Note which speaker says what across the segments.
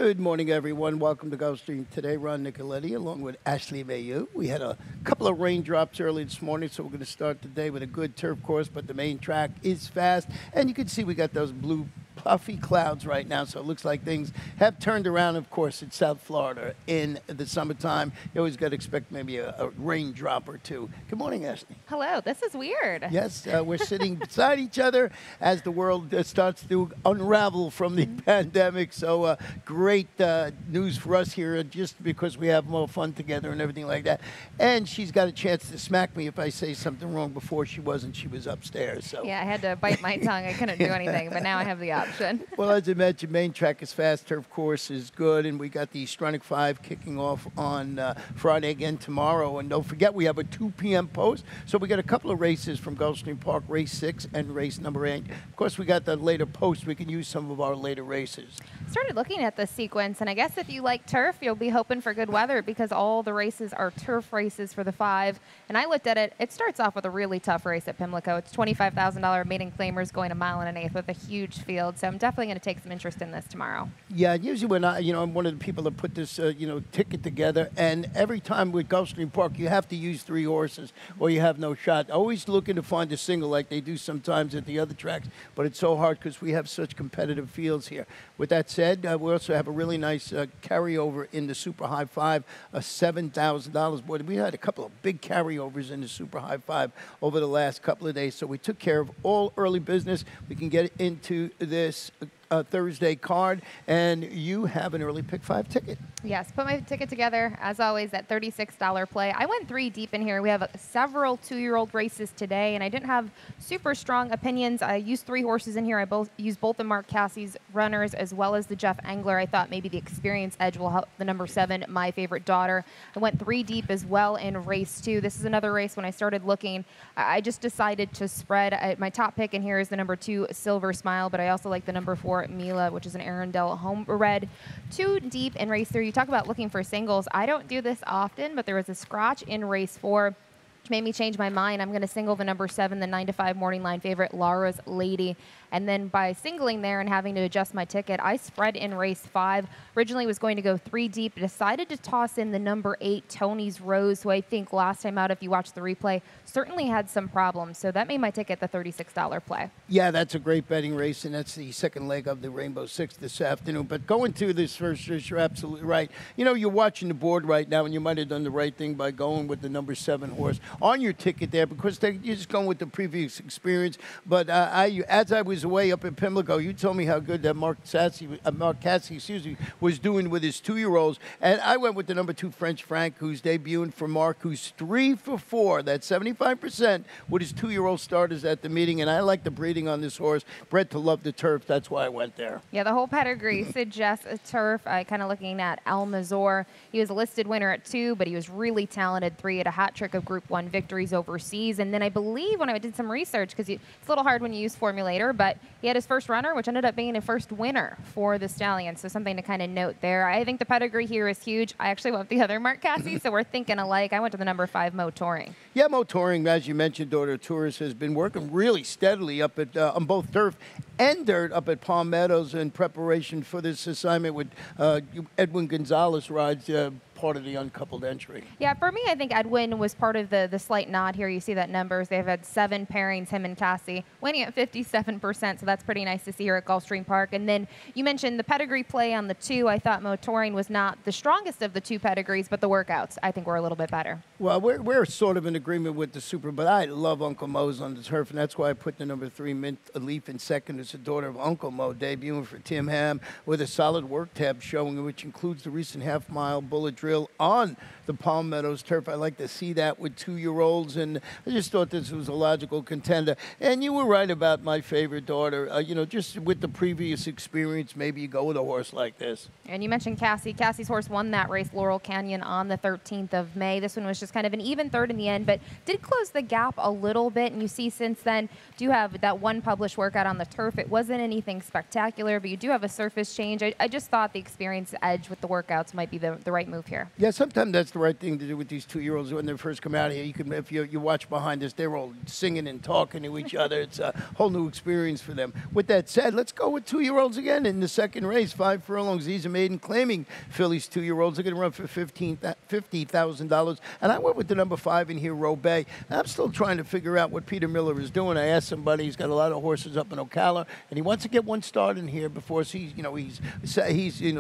Speaker 1: Good morning, everyone. Welcome to Gulfstream today. Ron Nicoletti along with Ashley Mayu. We had a couple of raindrops early this morning, so we're going to start the day with a good turf course, but the main track is fast. And you can see we got those blue puffy clouds right now, so it looks like things have turned around. Of course, it's South Florida in the summertime. You always got to expect maybe a raindrop or two. Good morning, Ashley.
Speaker 2: Hello. This is weird.
Speaker 1: Yes, we're sitting beside each other as the world starts to unravel from the pandemic. So great news for us here, just because we have more fun together and everything like that. And she's got a chance to smack me if I say something wrong. Before she wasn't. She was upstairs. So
Speaker 2: yeah, I had to bite my tongue. I couldn't do anything, but now I have the option.
Speaker 1: Well, as I mentioned, main track is fast, turf course is good, and we got the Stronach 5 kicking off on Friday again tomorrow. And don't forget, we have a 2 p.m. post, so we got a couple of races from Gulfstream Park, race 6 and race number 8. Of course, we got the later post. We can use some of our later races.
Speaker 2: Started looking at the sequence, and I guess if you like turf, you'll be hoping for good weather because all the races are turf races for the 5. And I looked at it. It starts off with a really tough race at Pimlico. It's $25,000 maiden claimers going a mile and an eighth with a huge field. So I'm definitely going to take some interest in this tomorrow.
Speaker 1: Yeah, usually when I'm one of the people that put this, ticket together, and every time with Gulfstream Park, you have to use 3 horses or you have no shot. Always looking to find a single like they do sometimes at the other tracks, but it's so hard because we have such competitive fields here. With that said, we also have a really nice carryover in the Super High 5, $7,000. Boy, we had a couple of big carryovers in the Super High 5 over the last couple of days, so we took care of all early business. We can get into this Thursday card, and you have an early pick 5 ticket.
Speaker 2: Yes, put my ticket together, as always, at $36 play. I went 3 deep in here. We have several 2-year-old races today, and I didn't have super strong opinions. I used 3 horses in here. I used both the Mark Cassie's runners as well as the Jeff Engler. I thought maybe the experience edge will help the number 7, My Favorite Daughter. I went 3 deep as well in race 2. This is another race when I started looking. I just decided to spread. My top pick in here is the number 2, Silver Smile, but I also like the number 4, Mila, which is an Arundel homebred. 2 deep in race 3. You talk about looking for singles. I don't do this often, but there was a scratch in race 4, which made me change my mind. I'm going to single the number 7, the 9-5 morning line favorite, Laura's Lady. And then by singling there and having to adjust my ticket, I spread in race 5. Originally was going to go 3 deep. Decided to toss in the number 8, Tony's Rose, who I think last time out, if you watch the replay, certainly had some problems. So that made my ticket the $36 play.
Speaker 1: Yeah, that's a great betting race, and that's the second leg of the Rainbow Six this afternoon. But going to this first race, you're absolutely right. You're watching the board right now, and you might have done the right thing by going with the number 7 horse on your ticket there, because you're just going with the previous experience. But as I was away up in Pimlico, you told me how good that Mark Cassie, was doing with his 2-year-olds, and I went with the number 2 French Frank, who's debuting for Mark, who's 3 for 4. That's 75% with his 2-year-old starters at the meeting, and I like the breeding on this horse. Bred to love the turf. That's why I went there.
Speaker 2: Yeah, the whole pedigree suggests a turf. Kind of looking at Al Mazor. He was a listed winner at 2, but he was really talented. 3 at a hat trick of Group 1 victories overseas. And then I believe when I did some research, because it's a little hard when you use Formulator, but he had his first runner, which ended up being a first winner for the stallion. So something to kind of note there. I think the pedigree here is huge. I actually went with the other Mark Cassie, so we're thinking alike. I went to the number 5, Mo Touring.
Speaker 1: Yeah, Mo Touring, as you mentioned, Daughter Tourist, has been working really steadily up at on both turf and dirt up at Palm Meadows in preparation for this assignment with Edwin Gonzalez rides part of the uncoupled entry.
Speaker 2: Yeah, for me, I think Edwin was part of the slight nod here. You see that numbers. They've had 7 pairings, him and Cassie, winning at 57%, so that's pretty nice to see here at Gulfstream Park. And then you mentioned the pedigree play on the 2. I thought Mo Touring was not the strongest of the 2 pedigrees, but the workouts, I think, were a little bit better.
Speaker 1: Well, we're sort of in agreement with the Super, but I love Uncle Mo's on the turf, and that's why I put the number 3, Mint Leaf, in second. It's the daughter of Uncle Mo, debuting for Tim Ham with a solid work tab showing, which includes the recent half-mile bullet drill on the Palm Meadows turf. I like to see that with 2-year-olds, and I just thought this was a logical contender. And you were right about My Favorite Daughter. Just with the previous experience, maybe you go with a horse like this.
Speaker 2: And you mentioned Cassie. Cassie's horse won that race, Laurel Canyon, on the 13th of May. This one was just kind of an even third in the end, but did close the gap a little bit. And you see since then, do have that one published workout on the turf. It wasn't anything spectacular, but you do have a surface change. I just thought the experience edge with the workouts might be the right move here. here.
Speaker 1: Yeah, sometimes that's the right thing to do with these 2-year-olds when they first come out here. You can, if you watch behind us, they're all singing and talking to each other. It's a whole new experience for them. With that said, let's go with 2-year-olds again in the second race. 5 furlongs. He's a maiden claiming Phillies 2-year-olds are going to run for $50,000. And I went with the number 5 in here, Robey. I'm still trying to figure out what Peter Miller is doing. I asked somebody. He's got a lot of horses up in Ocala, and he wants to get one start in here before he's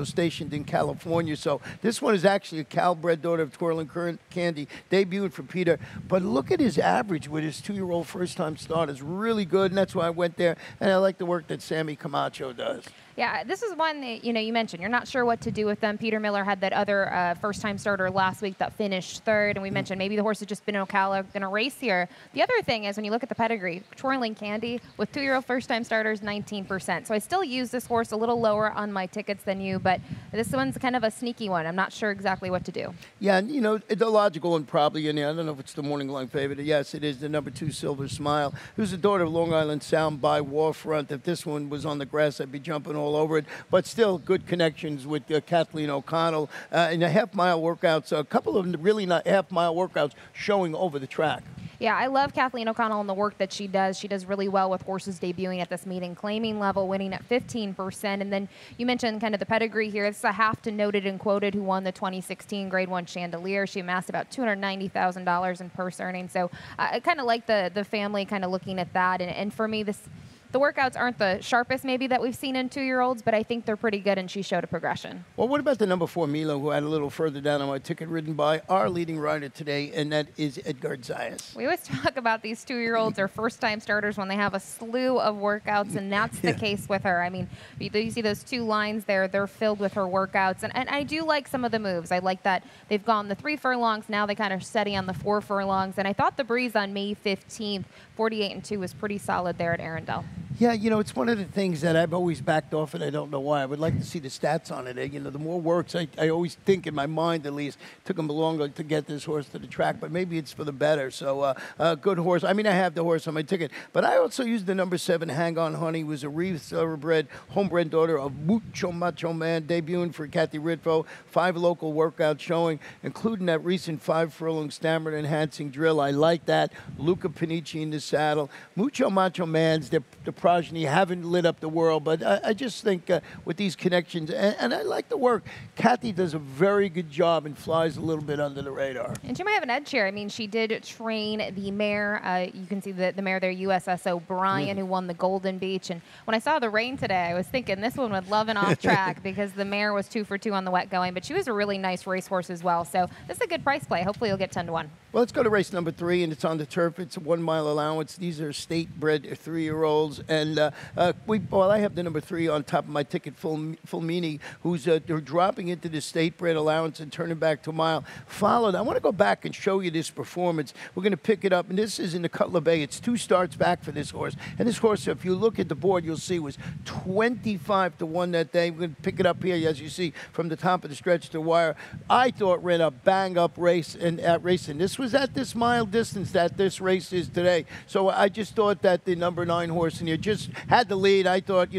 Speaker 1: stationed in California. So this one is actually a Cal-bred daughter of Twirling Candy, debuted for Peter. But look at his average with his 2-year-old first-time start. It's really good, and that's why I went there. And I like the work that Sammy Camacho does.
Speaker 2: Yeah, this is one that, you mentioned. You're not sure what to do with them. Peter Miller had that other first-time starter last week that finished third, and we mentioned maybe the horse had just been in Ocala, going to race here. The other thing is when you look at the pedigree, Twirling Candy with 2-year-old first-time starters, 19%. So I still use this horse a little lower on my tickets than you, but this one's kind of a sneaky one. I'm not sure exactly what to do.
Speaker 1: Yeah, and, the logical one probably in there. I don't know if it's the morning line favorite. Yes, it is the number 2, Silver Smile, who's the daughter of Long Island Sound by Warfront. If this one was on the grass, I'd be jumping all over it. But still good connections with Kathleen O'Connell in the half-mile workouts. A couple of really not half-mile workouts showing over the track.
Speaker 2: Yeah, I love Kathleen O'Connell and the work that she does. She does really well with horses debuting at this meeting, claiming level, winning at 15%. And then you mentioned kind of the pedigree here. This is a half to Noted and Quoted, who won the 2016 Grade 1 Chandelier. She amassed about $290,000 in purse earnings. So I kind of like the family kind of looking at that. And for me, the workouts aren't the sharpest maybe that we've seen in 2-year-olds, but I think they're pretty good, and she showed a progression.
Speaker 1: Well, what about the number 4, Milo, who had a little further down on my ticket, ridden by our leading rider today, and that is Edgar Zayas.
Speaker 2: We always talk about these 2-year-olds or first-time starters when they have a slew of workouts, and that's the case with her. I mean, you see those 2 lines there. They're filled with her workouts, and I do like some of the moves. I like that they've gone the 3 furlongs. Now they kind of steady on the 4 furlongs, and I thought the breeze on May 15th, 48-2, was pretty solid there at Arundel.
Speaker 1: Yeah, it's one of the things that I've always backed off, and I don't know why. I would like to see the stats on it. The more works, I always think in my mind at least, took them longer to get this horse to the track, but maybe it's for the better. So, good horse. I mean, I have the horse on my ticket, but I also used the number 7, Hang On Honey, who was a thoroughbred, homebred daughter of Mucho Macho Man, debuting for Kathy Ritvo. 5 local workouts showing, including that recent 5-furlong stamina enhancing drill. I like that. Luca Panici in the saddle. Mucho Macho Man's the progeny haven't lit up the world, but I just think with these connections, and I like the work. Kathy does a very good job and flies a little bit under the radar.
Speaker 2: And she might have an edge here. I mean, she did train the mare. You can see the mare there, USS O'Brien, who won the Golden Beach. And when I saw the rain today, I was thinking this one would love an off track because the mare was 2 for 2 on the wet going, but she was a really nice racehorse as well. So this is a good price play. Hopefully you'll get 10 to 1.
Speaker 1: Well, let's go to race number 3, and it's on the turf. It's a 1-mile allowance. These are state-bred 3-year-olds, and I have the number 3 on top of my ticket, Fulmini, who's dropping into the state-bred allowance and turning back to a mile. Followed. I want to go back and show you this performance. We're going to pick it up, and this is in the Cutler Bay. It's 2 starts back for this horse, and this horse, if you look at the board, you'll see was 25 to 1 that day. We're going to pick it up here, as you see, from the top of the stretch to the wire. I thought ran a bang-up race, and this was at this mile distance that this race is today. So I just thought that the number 9 horse in here just had the lead. I thought,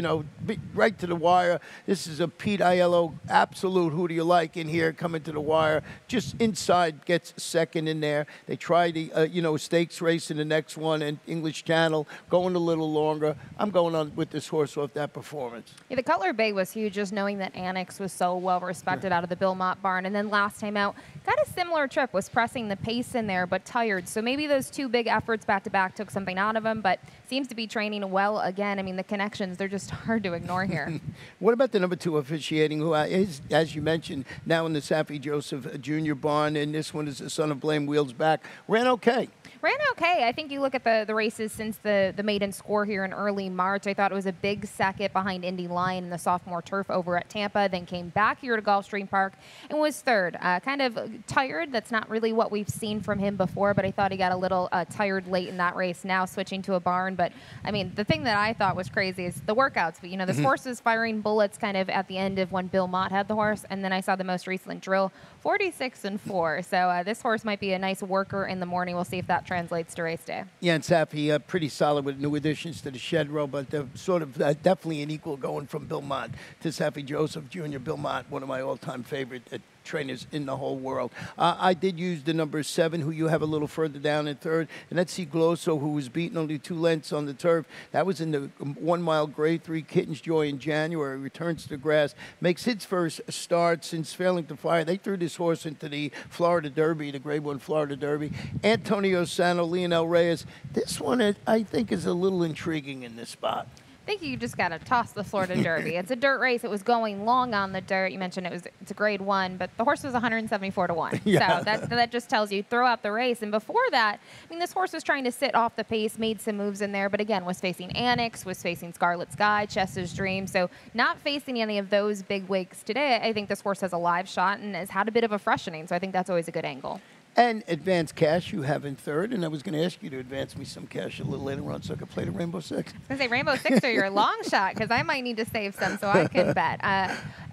Speaker 1: right to the wire. This is a Pete Aiello absolute who do you like in here coming to the wire. Just inside gets second in there. They try the, stakes race in the next one, and English Channel going a little longer. I'm going on with this horse off that performance.
Speaker 2: Yeah, the Cutler Bay was huge, just knowing that Annex was so well respected out of the Bill Mott barn. And then last time out, got a similar trip, was pressing the pace in there, but tired. So maybe those 2 big efforts back-to-back took something out of him, but seems to be training well again. I mean, the connections, they're just hard to ignore here.
Speaker 1: What about the number 2 officiating, who is, as you mentioned, now in the Saffie Joseph Jr. barn, and this one is the Son of Blame, wheels back. Ran okay.
Speaker 2: Ran okay. I think you look at the races since the maiden score here in early March. I thought it was a big second behind Indy Lion in the sophomore turf over at Tampa, then came back here to Gulfstream Park and was third. Kind of tired. That's not really what we've seen from him before, but I thought he got a little tired late in that race, now switching to a barn. But, I mean, the thing that I thought was crazy is the workouts. But, this horse was firing bullets kind of at the end of when Bill Mott had the horse, and then I saw the most recent drill, 46-4. So this horse might be a nice worker in the morning. We'll see if that translates to race day.
Speaker 1: Yeah, and Saffie, pretty solid with new additions to the shed row, but sort of definitely an equal going from Bill Mott to Saffie Joseph Jr. Bill Mott, one of my all-time favorite trainers in the whole world. I did use the number 7, who you have a little further down in third, and that's Glosso, who was beaten only 2 lengths on the turf. That was in the 1 mile grade 3 Kitten's Joy in January. Returns to grass, makes his first start since failing to fire. They threw this horse into the Florida Derby, the grade 1 Florida Derby. Antonio Sano, Leonel Reyes. This one, I think, is a little intriguing in this spot.
Speaker 2: I think you just got to toss the Florida Derby. It's a dirt race. It was going long on the dirt. You mentioned it's a grade 1, but the horse was 174 to 1.
Speaker 1: Yeah.
Speaker 2: So that just tells you throw out the race. And before that, I mean, this horse was trying to sit off the pace, made some moves in there, but again, was facing Annex, was facing Scarlet Sky, Chess's Dream. So not facing any of those big wigs today. I think this horse has a live shot and has had a bit of a freshening. So I think that's always a good angle.
Speaker 1: And advance cash you have in third, and I was going to ask you to advance me some cash a little later on so I could play the Rainbow Six.
Speaker 2: I was going to say Rainbow Six are your long shot because I might need to save some so I can bet.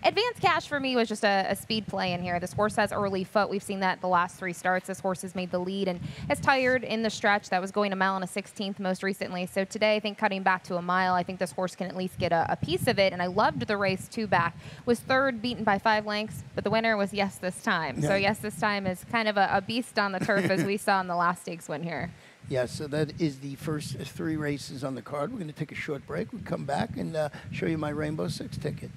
Speaker 2: Advance cash for me was just a speed play in here. This horse has early foot. We've seen that the last 3 starts. This horse has made the lead and has tired in the stretch. That was going a mile and a 16th most recently. So today, I think cutting back to a mile, I think this horse can at least get a piece of it. And I loved the race 2 back. Was third, beaten by 5 lengths, but the winner was Yes This Time. Yeah. So Yes This Time is kind of a beast on the turf as we saw in the last stakes win here.
Speaker 1: Yeah, so that is the first 3 races on the card. We're going to take a short break. We'll come back and show you my Rainbow Six ticket.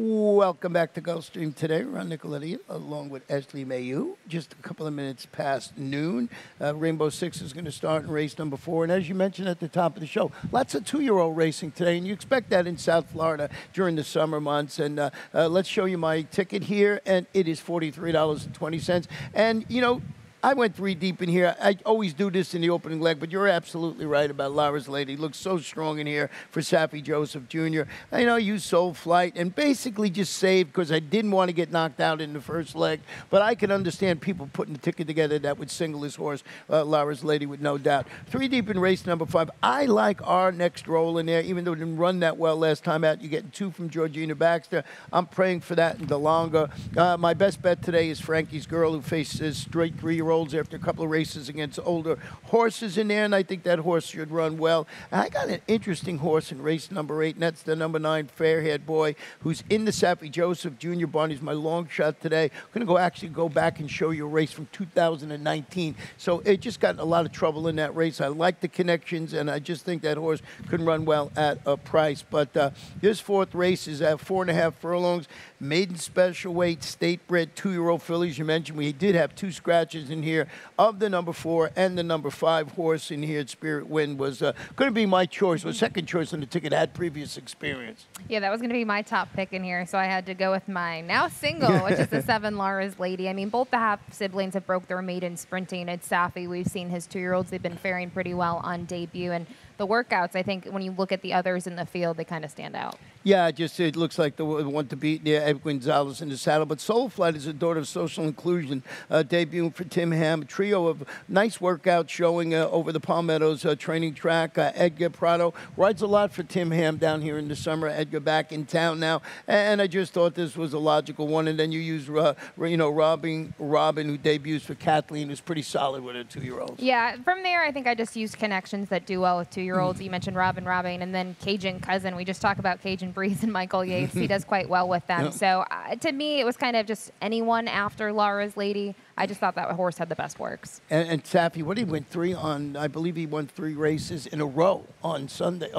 Speaker 1: Welcome back to Gulfstream today. Ron Nicoletti along with Ashley Mayu. Just a couple of minutes past noon. Rainbow Six is going to start in race number 4. And as you mentioned at the top of the show, lots of 2-year-old racing today. And you expect that in South Florida during the summer months. And let's show you my ticket here. And it is $43.20. And, you know, I went 3 deep in here. I always do this in the opening leg, but you're absolutely right about Lara's Lady. Looks so strong in here for Saffie Joseph Jr. I used Soul Flight and basically just saved because I didn't want to get knocked out in the first leg. But I can understand people putting the ticket together that would single his horse, Lara's Lady, with no doubt. 3 deep in race number 5. I like our next roll in there, even though it didn't run that well last time out. You're getting 2 from Georgina Baxter. I'm praying for that in the longer. My best bet today is Frankie's Girl, who faces straight 3-year-olds after a couple of races against older horses in there, and I think that horse should run well. And I got an interesting horse in race number 8, and that's the number 9 Fairhead Boy, who's in the Saffie Joseph Jr. barn. He's my long shot today. I'm going to actually go back and show you a race from 2019. So it just got in a lot of trouble in that race. I like the connections, and I just think that horse could run well at a price. But this 4th race is at 4.5 furlongs. Maiden special weight, state bred 2-year-old fillies. You mentioned we did have 2 scratches in here of the number 4 and the number 5 horse in here. Spirit Wind was going to be my choice, or second choice on the ticket. Had previous experience. Yeah,
Speaker 2: that was going to be my top pick in here, so I had to go with my now single, which is the 7 Lara's Lady. I mean, both the half siblings have broke their maiden sprinting. It's Saffie. We've seen his 2-year-olds. They've been faring pretty well on debut, and the workouts, I think, when you look at the others in the field, they kind of stand out.
Speaker 1: Yeah, it looks like the one to beat there, Ed Gonzalez in the saddle. But Soul Flight is a daughter of social inclusion, debuting for Tim Ham. A trio of nice workouts showing over the Palmettos training track. Edgar Prado rides a lot for Tim Ham down here in the summer. Edgar back in town now. And I just thought this was a logical one. And then you use, Robin, who debuts for Kathleen, who's pretty solid with her 2-year-olds.
Speaker 2: Yeah, from there, I think I just used connections that do well with 2-year-olds. You mentioned Robin, and then Cajun Cousin. We just talk about Cajun Breeze and Michael Yates. He does quite well with them. Yep. So to me, it was kind of just anyone after Lara's Lady. I just thought that horse had the best works.
Speaker 1: And Safi, what he went 3 on, I believe he won 3 races in a row on Sunday,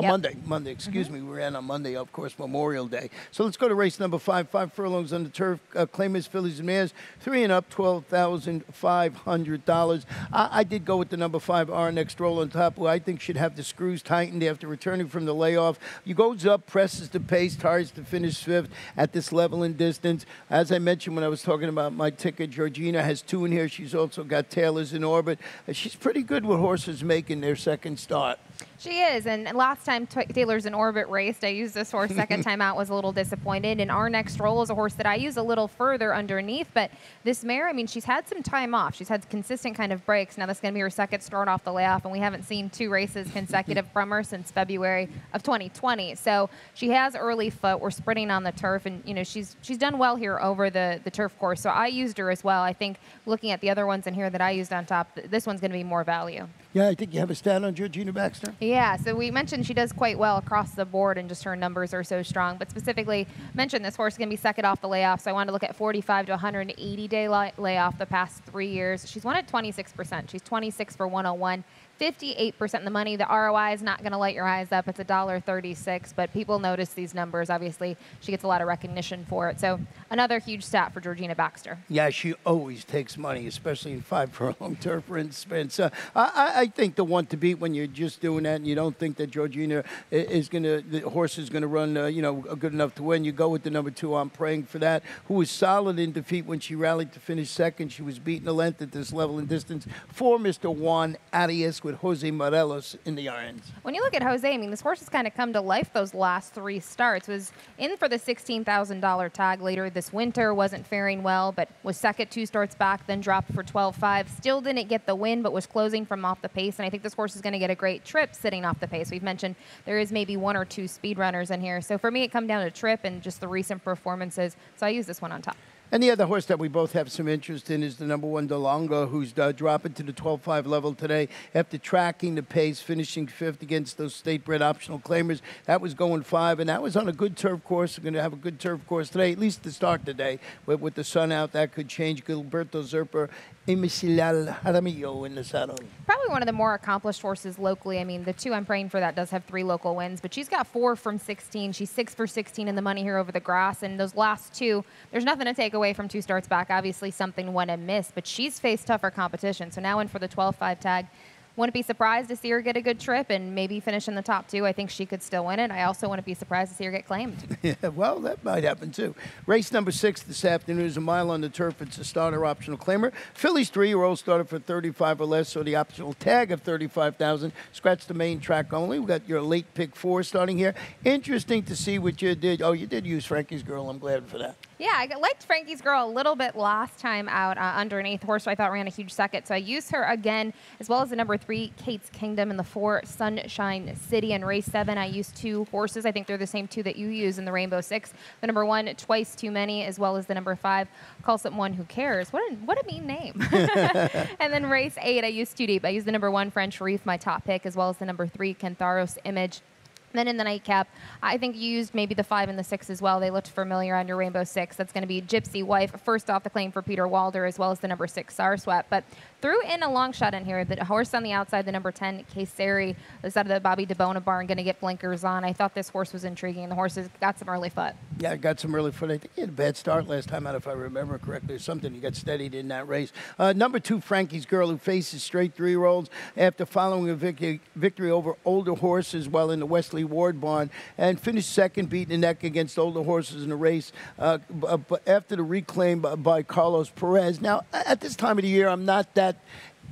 Speaker 1: Monday, excuse me. We ran on Monday, of course, Memorial Day. So let's go to race number 5, 5 furlongs on the turf. Claimers, fillies, and mares, 3 and up, $12,500. I did go with the number 5, Our Next Roll on top, who I think should have the screws tightened after returning from the layoff. He goes up, presses the pace, tries to finish 5th at this level and distance. As I mentioned when I was talking about my ticket, Georgina has 2 in here. She's also got Taylor's in orbit. She's pretty good with horses making their second start.
Speaker 2: She is, and last time Taylor's in orbit raced, I used this horse. Second time out, was a little disappointed. And Our Next Roll is a horse that I use a little further underneath. But this mare, I mean, she's had some time off. She's had consistent kind of breaks. Now that's going to be her second start off the layoff, and we haven't seen 2 races consecutive from her since February of 2020. So she has early foot. We're sprinting on the turf, and you know she's done well here over the turf course. So I used her as well. I think looking at the other ones in here that I used on top, this one's going to be more value.
Speaker 1: Yeah, I think you have a stat on Georgina Baxter.
Speaker 2: Yeah, so we mentioned she does quite well across the board, and just her numbers are so strong. But specifically mentioned this horse is going to be second off the layoff, so I wanted to look at 45 to 180-day layoff the past 3 years. She's won at 26%. She's 26 for 101. 58% of the money. The ROI is not going to light your eyes up. It's $1.36, but people notice these numbers. Obviously, she gets a lot of recognition for it. So another huge stat for Georgina Baxter.
Speaker 1: Yeah, she always takes money, especially in 5 furlong turf sprints. I think the one to beat when you're just doing that and you don't think that Georgina is going to, the horse is going to run, good enough to win. You go with the number 2. I'm praying for that. Who was solid in defeat when she rallied to finish second. She was beaten a length at this level and distance for Mr. Juan Arias with Jose Morelos in the irons.
Speaker 2: When you look at Jose, I mean, this horse has kind of come to life those last 3 starts. Was in for the $16,000 tag later this winter, wasn't faring well, but was second 2 starts back, then dropped for 12.5. Still didn't get the win, but was closing from off the pace, and I think this horse is going to get a great trip sitting off the pace. We've mentioned there is maybe 1 or 2 speed runners in here. So for me, it comes down to trip and just the recent performances. So I use this one on top.
Speaker 1: And the other horse that we both have some interest in is the number 1, DeLongo, who's dropping to the 12.5 level today after tracking the pace, finishing 5th against those state-bred optional claimers. That was going 5, and that was on a good turf course. We're going to have a good turf course today, at least to start today. With the sun out, that could change. Gilberto Zerper, Emicilal Jaramillo in the saddle.
Speaker 2: Probably one of the more accomplished horses locally. I mean, the 2 I'm praying for that does have 3 local wins, but she's got 4 from 16. She's 6 for 16 in the money here over the grass, and those last 2, there's nothing to take away from 2 starts back. Obviously, something went and missed, but she's faced tougher competition. So now in for the 12.5 tag. Wouldn't be surprised to see her get a good trip and maybe finish in the top 2. I think she could still win it. I also wouldn't be surprised to see her get claimed.
Speaker 1: Yeah, well, that might happen too. Race number 6 this afternoon is a mile on the turf. It's a starter optional claimer. Phillies 3-year-old started for 35 or less, so the optional tag of 35,000. Scratch the main track only. We got your late pick 4 starting here. Interesting to see what you did. Oh, you did use Frankie's Girl. I'm glad for that.
Speaker 2: Yeah, I liked Frankie's Girl a little bit last time out underneath. Horse I thought ran a huge second, so I used her again, as well as the number 3, Kate's Kingdom, and the 4, Sunshine City. In race 7, I used 2 horses. I think they're the same 2 that you use in the Rainbow 6. The number 1, Twice Too Many, as well as the number 5, Call Someone Who Cares. What a mean name. And then race 8, I used 2 deep. I used the number 1, French Reef, my top pick, as well as the number 3, Cantharos Image. Then in the nightcap, I think you used maybe the 5 and the 6 as well. They looked familiar on your Rainbow 6. That's going to be Gypsy Wife, first off the claim for Peter Walder, as well as the number 6, Sarswat. But threw in a long shot in here. The horse on the outside, the number 10, Kayseri, is out of the Bobby DeBona barn, going to get blinkers on. I thought this horse was intriguing. The horse has got some early foot.
Speaker 1: Yeah, got some early foot. I think he had a bad start last time out, if I remember correctly, or something. He got steadied in that race. Number 2, Frankie's Girl, who faces straight 3-year-olds after following a victory over older horses while in the Wesley Ward barn, and finished second, beating the neck against older horses in the race after the reclaim by Carlos Perez. Now, at this time of the year, I'm not that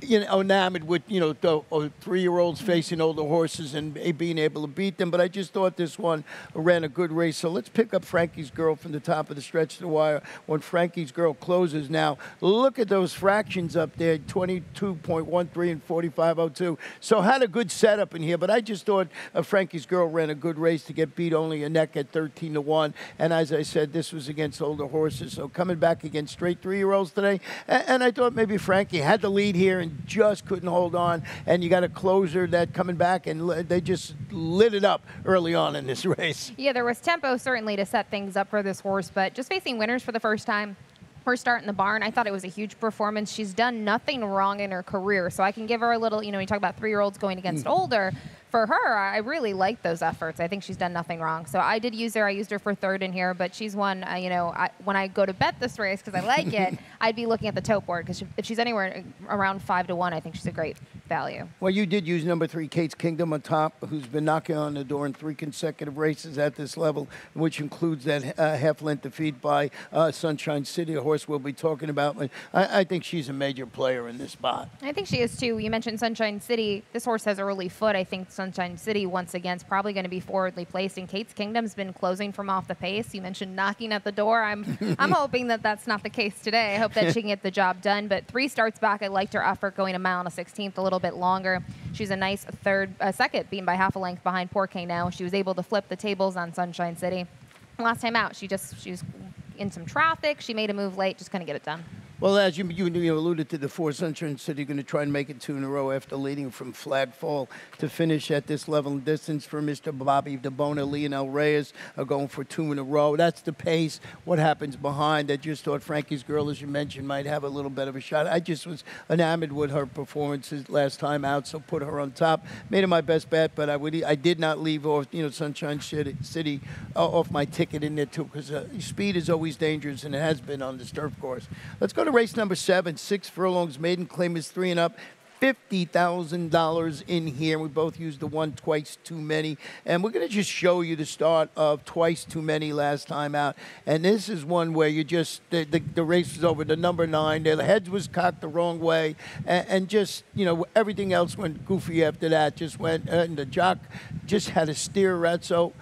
Speaker 1: enamored with, the 3-year-olds facing older horses and being able to beat them. But I just thought this one ran a good race. So let's pick up Frankie's Girl from the top of the stretch to the wire when Frankie's Girl closes. Now, look at those fractions up there, 22.13 and 45.02. So had a good setup in here, but I just thought Frankie's Girl ran a good race to get beat only a neck at 13-1. And as I said, this was against older horses. So coming back against straight 3-year-olds today. And I thought maybe Frankie had the lead here and just couldn't hold on, and you got a closer that coming back, and they just lit it up early on in this race.
Speaker 2: Yeah, there was tempo certainly to set things up for this horse, but just facing winners for the first time. her start in the barn, I thought it was a huge performance. She's done nothing wrong in her career, so I can give her a little, you talk about 3-year-olds going against older. For her, I really like those efforts. I think she's done nothing wrong. So I did use her. I used her for third in here, but she's one, when I go to bet this race, because I like it, I'd be looking at the tote board, because if she's anywhere around 5-1, I think she's a great value.
Speaker 1: Well, you did use number 3, Kate's Kingdom on top, who's been knocking on the door in 3 consecutive races at this level, which includes that half-length defeat by Sunshine City, a horse we'll be talking about. I think she's a major player in this spot.
Speaker 2: I think she is, too. You mentioned Sunshine City. This horse has early foot. I think Sunshine City, once again, is probably going to be forwardly placed. And Kate's Kingdom's been closing from off the pace. You mentioned knocking at the door. I'm hoping that that's not the case today. I hope that she can get the job done. But 3 starts back, I liked her effort going a mile and a 16th, a little bit longer. She's a nice second, being by half a length behind Porquet now. She was able to flip the tables on Sunshine City. Last time out, she was in some traffic. She made a move late, just couldn't get it done.
Speaker 1: Well, as you alluded to, the 4 Sunshine City going to try and make it 2 in a row after leading from flag fall to finish at this level and distance for Mr. Bobby DeBona. Lionel Reyes are going for 2 in a row. That's the pace. What happens behind? I just thought Frankie's Girl, as you mentioned, might have a little bit of a shot. I just was enamored with her performances last time out, so put her on top. Made her my best bet, but I did not leave off, Sunshine City off my ticket in there, too, because speed is always dangerous, and it has been on this turf course. Let's go to race number 7, 6 furlongs. Maiden claim is 3 and up. $50,000 in here. We both used the 1 twice too many. And we're going to just show you the start of twice too many last time out. And this is one where you just, the race was over. The number 9, the heads was cocked the wrong way. And just, everything else went goofy after that. Just went, and the jock just had a steer right. So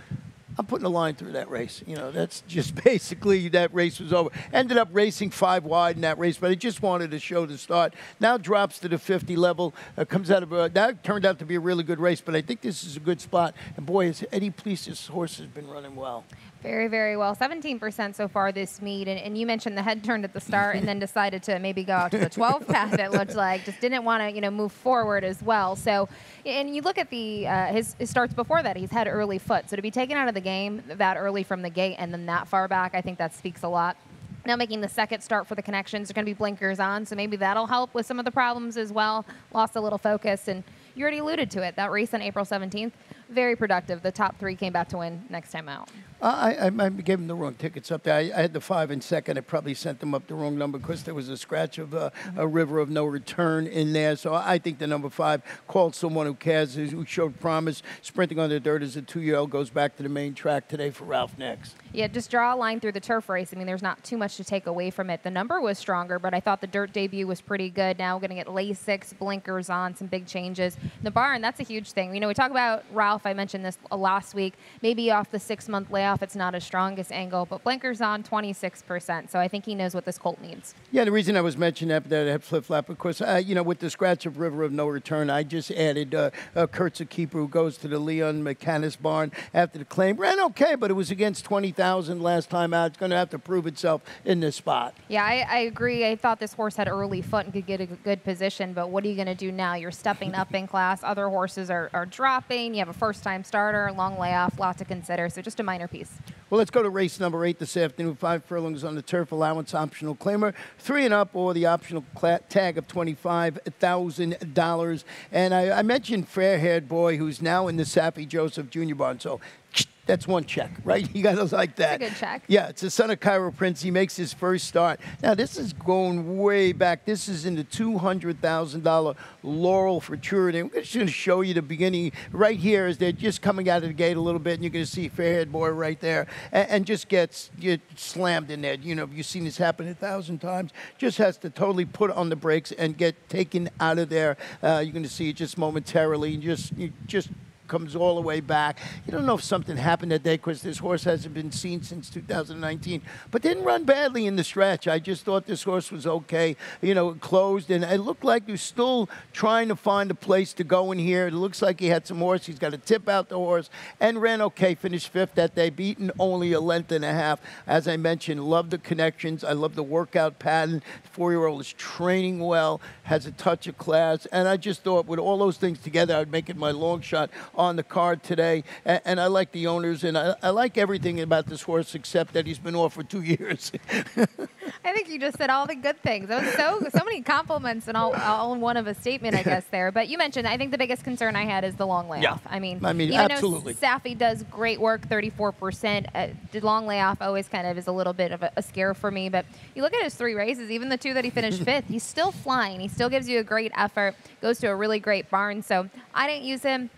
Speaker 1: I'm putting a line through that race. That's just basically that race was over. Ended up racing 5 wide in that race, but I just wanted to show the start. Now drops to the 50 level. Comes out of that turned out to be a really good race, but I think this is a good spot. And boy, Eddie Please's horse has been running well.
Speaker 2: Very, very well. 17% so far this meet. And you mentioned the head turned at the start and then decided to maybe go out to the 12 path, it looked like. Just didn't want to, move forward as well. So, and you look at his starts before that, he's had early foot. So to be taken out of the game that early from the gate and then that far back, I think that speaks a lot. Now making the second start for the connections, they're going to be blinkers on, so maybe that'll help with some of the problems as well. Lost a little focus, and you already alluded to it. That race on April 17th, very productive. The top 3 came back to win next time out.
Speaker 1: I gave them the wrong tickets up there. I had the 5 in second. I probably sent them up the wrong number because there was a scratch of a river of no return in there. So I think the number 5 called someone who cares, who showed promise. Sprinting on the dirt as a 2-year-old, goes back to the main track today for Ralph next.
Speaker 2: Yeah, just draw a line through the turf race. I mean, there's not too much to take away from it. The number was stronger, but I thought the dirt debut was pretty good. Now we're going to get Lasix, blinkers on, some big changes. The barn, that's a huge thing. We talk about Ralph. I mentioned this last week. Maybe off the 6-month layoff, it's not his strongest angle, but blinkers on 26%. So I think he knows what this colt needs. Yeah,
Speaker 1: the reason I was mentioning that I had flip-flop, of course, with the scratch of River of No Return, I just added Kurt's a keeper who goes to the Leon McCannis barn after the claim. Ran okay, but it was against 20,000 last time out. It's going to have to prove itself in this spot.
Speaker 2: Yeah, I agree. I thought this horse had early foot and could get a good position, but what are you going to do now? You're stepping up in class. Other horses are dropping. You have a first-time starter, long layoff, lot to consider, so just a minor piece.
Speaker 1: Well, let's go to race number 8 this afternoon. 5 furlongs on the turf, allowance optional claimer, 3 and up, or the optional tag of $25,000. And I mentioned fair-haired boy who's now in the Sappy Joseph Jr. barn. So that's one check, right? You got to like that.
Speaker 2: It's a good check.
Speaker 1: Yeah, it's the son of Cairo Prince. He makes his first start. Now, this is going way back. This is in the $200,000 Laurel Futurity. I'm just going to show you the beginning right here as they're just coming out of the gate a little bit, and you're going to see fair-haired boy right there, and just gets slammed in there. You've seen this happen 1,000 times. Just has to totally put on the brakes and get taken out of there. You're going to see it just momentarily. Just comes all the way back. You don't know if something happened that day because this horse hasn't been seen since 2019, but didn't run badly in the stretch. I just thought this horse was okay. Closed, and it looked like he was still trying to find a place to go in here. It looks like he had some horse. He's got to tip out the horse, and ran okay. Finished 5th that day, beaten only a length and a half. As I mentioned, love the connections. I love the workout pattern. The 4-year-old is training well, has a touch of class, and I just thought with all those things together, I'd make it my long shot on the card today, and I like the owners, and I like everything about this horse except that he's been off for 2 years.
Speaker 2: I think you just said all the good things. That was so many compliments and all in one of a statement, I guess, there. But you mentioned, I think the biggest concern I had is the long layoff.
Speaker 1: Yeah.
Speaker 2: I mean even
Speaker 1: absolutely.
Speaker 2: though Safi does great work, 34%, the long layoff always kind of is a little bit of a scare for me. But you look at his 3 races, even the 2 that he finished 5th, he's still flying. He still gives you a great effort, goes to a really great barn. So I didn't use him.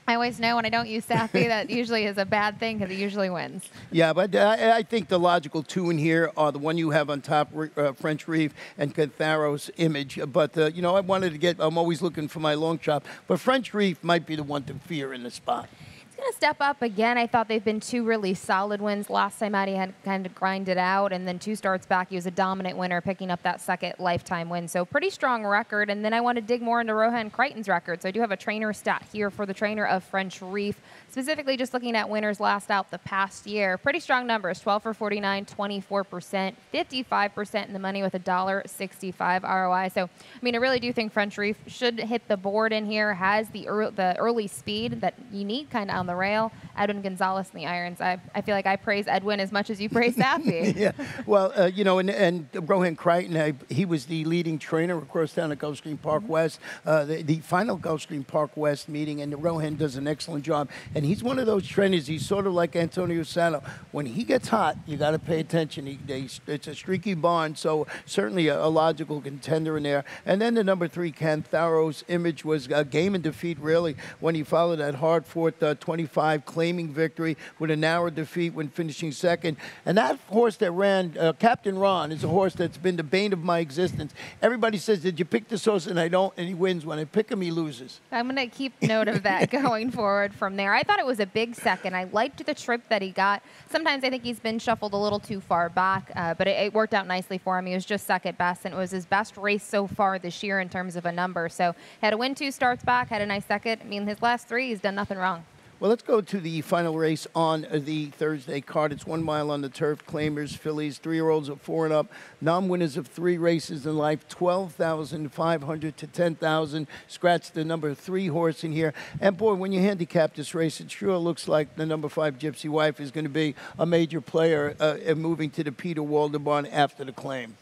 Speaker 2: I always know when I don't use Safi, that usually is a bad thing because he usually wins.
Speaker 1: Yeah, but I think the logical 2 in here are the one you have on top, French Reef and Cantharo's Image. But, I wanted to I'm always looking for my long shot. But French Reef might be the one to fear in the spot.
Speaker 2: He's going to step up again. I thought they've been 2 really solid wins. Last time out, he had kind of grinded out, and then 2 starts back, he was a dominant winner, picking up that 2nd lifetime win. So pretty strong record. And then I want to dig more into Rohan Crichton's record. So I do have a trainer stat here for the trainer of French Reef, specifically just looking at winners last out the past year. Pretty strong numbers: 12 for 49, 24%, 55% in the money with a $1.65 ROI. So, I mean, I really do think French Reef should hit the board in here, has the early speed that you need kind of on the rail. Edwin Gonzalez in the irons. I feel like I praise Edwin as much as you praise Safi.
Speaker 1: Yeah, well, and Rohan Crichton, he was the leading trainer, of course, down at Gulfstream Park West, the final Gulfstream Park West meeting, and Rohan does an excellent job. And he's one of those trainers. He's sort of like Antonio Sano. When he gets hot, you got to pay attention. It's a streaky barn, so certainly a logical contender in there. And then the number 3, Cantharo's Image, was a game and defeat, really, when he followed that hard-fought 25 claiming victory with a narrow defeat when finishing 2nd. And that horse that ran, Captain Ron, is a horse that's been the bane of my existence. Everybody says, did you pick this horse? And I don't, and he wins. When I pick him, he loses.
Speaker 2: I'm going to keep note of that going forward from there. I thought it was a big 2nd. I liked the trip that he got. Sometimes I think he's been shuffled a little too far back, but it worked out nicely for him. He was just 2nd best, and it was his best race so far this year in terms of a number. So had to win 2 starts back, had a nice 2nd. I mean, his last 3, he's done nothing wrong.
Speaker 1: Well, let's go to the final race on the Thursday card. It's 1 mile on the turf. Claimers, fillies, 3-year-olds of 4 and up. Non-winners of 3 races in life, 12,500 to 10,000. Scratch the number 3 horse in here. And boy, when you handicap this race, it sure looks like the number 5 Gypsy Wife is going to be a major player moving to the Peter Walder barn after the claim.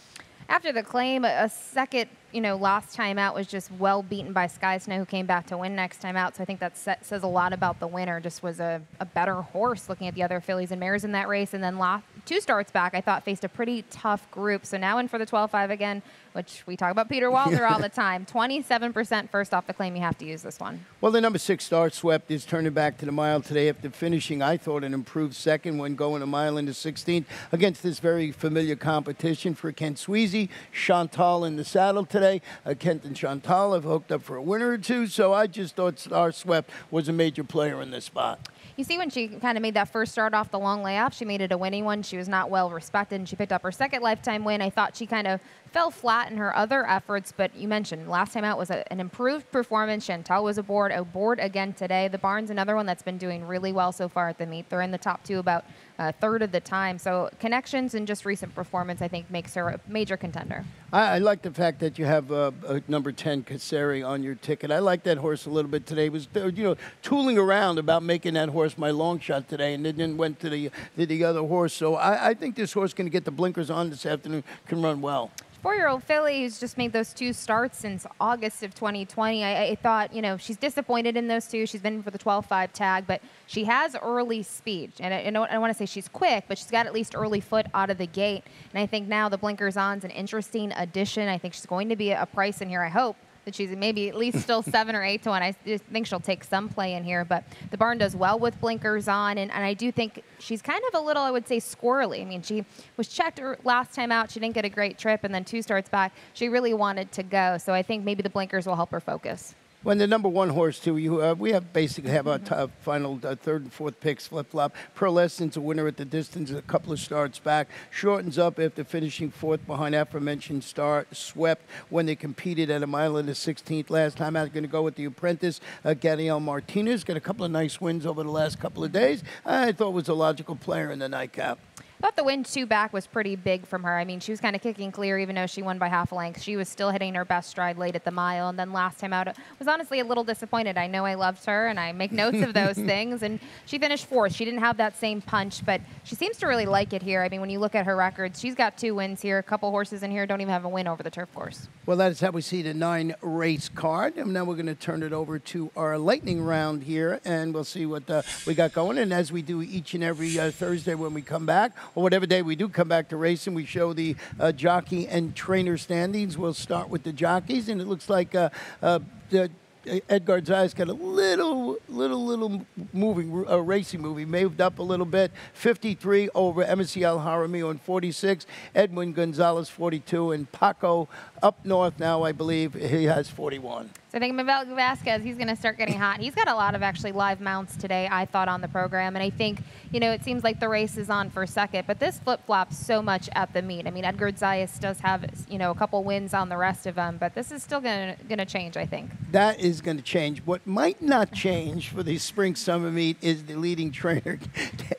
Speaker 2: After the claim, a 2nd, last time out was just well beaten by Sky Snow, who came back to win next time out. So I think that says a lot about the winner. Just was a better horse looking at the other fillies and mares in that race. And then 2 starts back, I thought, faced a pretty tough group. So now in for the 12-5 again, which we talk about Peter Walder all the time. 27% first off the claim. You have to use this one.
Speaker 1: Well, the number 6 Star Swept is turning back to the mile today after finishing, I thought, an improved 2nd when going a mile into 16th against this very familiar competition for Kent Sweezy. Chantal in the saddle today. Kent and Chantal have hooked up for a winner or 2, so I just thought Star Swept was a major player in this spot.
Speaker 2: You see when she kind of made that first start off the long layoff, she made it a winning one. She was not well respected, and she picked up her 2nd lifetime win. I thought she kind of fell flat in her other efforts, but you mentioned last time out was an improved performance. Chantal was aboard again today. The barn's another one that's been doing really well so far at the meet. They're in the top 2 about a third of the time. So connections and just recent performance, I think, makes her a major contender.
Speaker 1: I like the fact that you have number 10 Kasseri on your ticket. I like that horse a little bit today. Was tooling around about making that horse my long shot today, and then went to the other horse. So I think this horse going to get the blinkers on this afternoon, can run well.
Speaker 2: 4-year-old filly who's just made those 2 starts since August of 2020. I thought, she's disappointed in those 2. She's been for the 12-5 tag, but she has early speed. And I don't want to say she's quick, but she's got at least early foot out of the gate. And I think now the blinkers on's an interesting addition. I think she's going to be a price in here, I hope, that she's maybe at least still 7 or 8 to 1. I just think she'll take some play in here, but the barn does well with blinkers on, and I do think she's kind of a little, I would say, squirrely. I mean, she was checked last time out. She didn't get a great trip, and then 2 starts back, she really wanted to go. So I think maybe the blinkers will help her focus.
Speaker 1: When the number 1 horse, too, we have basically have our final 3rd and 4th picks flip-flop. Pearlescen's a winner at the distance, a couple of starts back. Shortens up after finishing 4th behind aforementioned Star Swept when they competed at a mile in the 16th last time. I'm going to go with the apprentice, Gadiel Martinez. Got a couple of nice wins over the last couple of days. I thought was a logical player in the nightcap.
Speaker 2: Thought the wind two back was pretty big from her. I mean, she was kind of kicking clear, even though she won by half a length. She was still hitting her best stride late at the mile. And then last time out, I was honestly a little disappointed. I know I loved her, and I make notes of those things. And she finished fourth. She didn't have that same punch, but she seems to really like it here. I mean, when you look at her records, she's got 2 wins here. A couple horses in here don't even have a win over the turf course.
Speaker 1: Well, that is how we see the 9-race card. And now we're going to turn it over to our lightning round here, and we'll see what we got going. And as we do each and every Thursday when we come back, or whatever day we do come back to racing, we show the jockey and trainer standings. We'll start with the jockeys, and it looks like the Edgar Zayas got a little racing move. He moved up a little bit. 53 over MSC Al Jaramillo on 46. Edwin Gonzalez 42, and Paco up north now, I believe he has 41.
Speaker 2: So I think Miguel Vasquez, he's going to start getting hot. He's got a lot of actually live mounts today, I thought, on the program. And I think, you know, it seems like the race is on for second, but this flip-flops so much at the meet. I mean, Edgar Zayas does have, you know, a couple wins on the rest of them, but this is still going to change, I think.
Speaker 1: That is going to change. What might not change for the spring-summer meet is the leading trainer,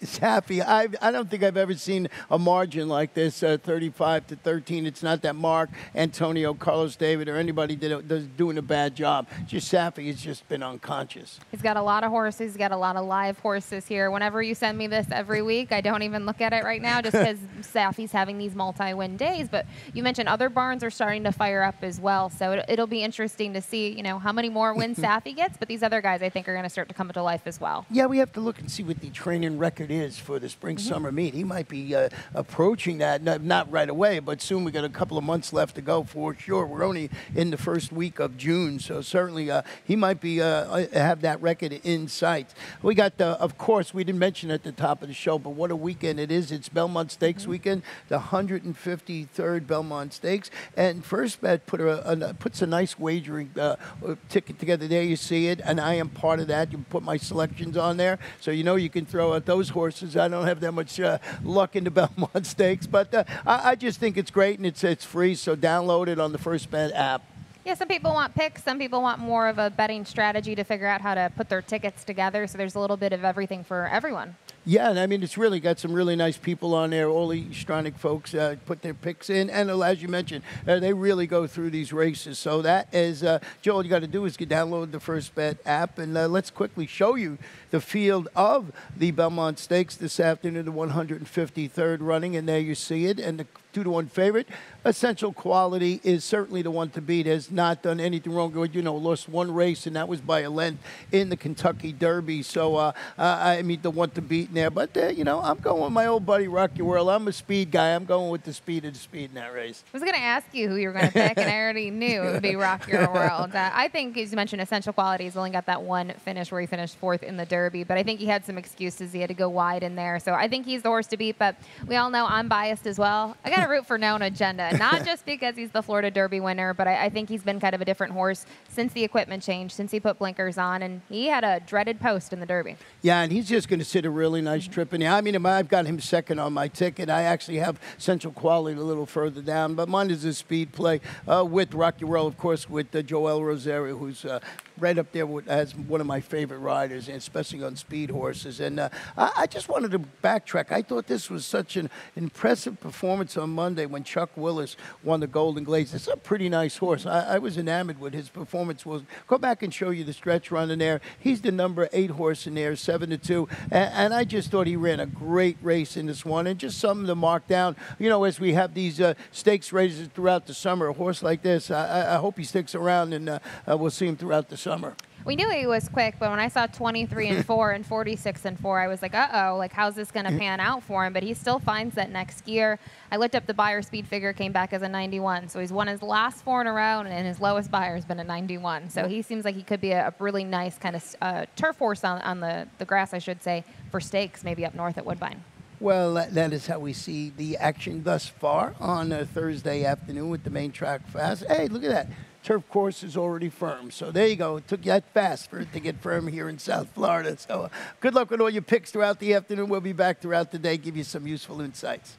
Speaker 1: Safi. I don't think I've ever seen a margin like this, 35-13. It's not that Mark, Antonio, Carlos David, or anybody that's doing a bad job. Just Safi has just been unconscious.
Speaker 2: He's got a lot of horses. He's got a lot of live horses here. Whenever you send me this every week, I don't even look at it right now just because Safi's having these multi-win days. But you mentioned other barns are starting to fire up as well. So it'll be interesting to see, you know, how many more wins Safi gets. But these other guys, I think, are going to start to come to life as well.
Speaker 1: Yeah, we have to look and see what the training record is for the spring-summer meet. He might be approaching that, not right away, but soon. We got a couple of months left to go for sure. We're only in the first week of June, so certainly he might be have that record in sight. We got, of course, we didn't mention at the top of the show, but what a weekend it is. It's Belmont Stakes weekend, the 153rd Belmont Stakes, and First Bet puts a nice wagering ticket together. There you see it, and I am part of that. You put my selections on there, so you know you can throw out those horses. I don't have that much luck in the Belmont Stakes, but I just think it's great, and it's free, so download it on the First Bet app.
Speaker 2: Yeah, some people want picks. Some people want more of a betting strategy to figure out how to put their tickets together. So there's a little bit of everything for everyone.
Speaker 1: Yeah, and I mean, it's really got some really nice people on there. All the Stronic folks put their picks in. And as you mentioned, they really go through these races. So that is, Joe, all you got to do is download the First Bet app. And let's quickly show you the field of the Belmont Stakes this afternoon, the 153rd running. And there you see it. And the 2-to-1 favorite, Essential Quality, is certainly the one to beat. Has not done anything wrong. You know, lost one race, and that was by a length in the Kentucky Derby. So, I mean, the one to beat in there. But, you know, I'm going with my old buddy, Rocky World. I'm a speed guy. I'm going with the speed of the speed in that race.
Speaker 2: I was going to ask you who you were going to pick, and I already knew it would be Rocky World. I think, as you mentioned, Essential Quality has only got that one finish where he finished fourth in the Derby. But I think he had some excuses. He had to go wide in there. So I think he's the horse to beat. But we all know I'm biased as well. I got to root for Known Agenda, not just because he's the Florida Derby winner, but I think he's been kind of a different horse since the equipment changed, since he put blinkers on, and he had a dreaded post in the Derby.
Speaker 1: Yeah, and he's just going to sit a really nice trip in here. I mean, I've got him second on my ticket. I actually have Essential Quality a little further down, but mine is a speed play with Rocky World, of course, with Joel Rosario, who's right up there as one of my favorite riders, and especially on speed horses. And I just wanted to backtrack. I thought this was such an impressive performance on Monday when Chuck Willis won the Golden Glades. It's a pretty nice horse. I was enamored with his performance. Go back and show you the stretch run in there. He's the number 8 horse in there, 7-2. And I just thought he ran a great race in this one, and just something to mark down. You know, as we have these stakes races throughout the summer, a horse like this, I hope he sticks around, and we'll see him throughout the summer.
Speaker 2: We knew he was quick, but when I saw 23-4 and 46-4, I was like, uh-oh, like, how's this going to pan out for him? But he still finds that next gear. I looked up the Beyer speed figure, came back as a 91. So he's won his last 4 in a row, and his lowest Beyer has been a 91. So he seems like he could be a really nice kind of turf horse on the grass, I should say, for stakes, maybe up north at Woodbine.
Speaker 1: Well, that is how we see the action thus far on Thursday afternoon with the main track fast. Hey, look at that. Turf course is already firm. So there you go. It took you that fast for it to get firm here in South Florida. So good luck with all your picks throughout the afternoon. We'll be back throughout the day, give you some useful insights.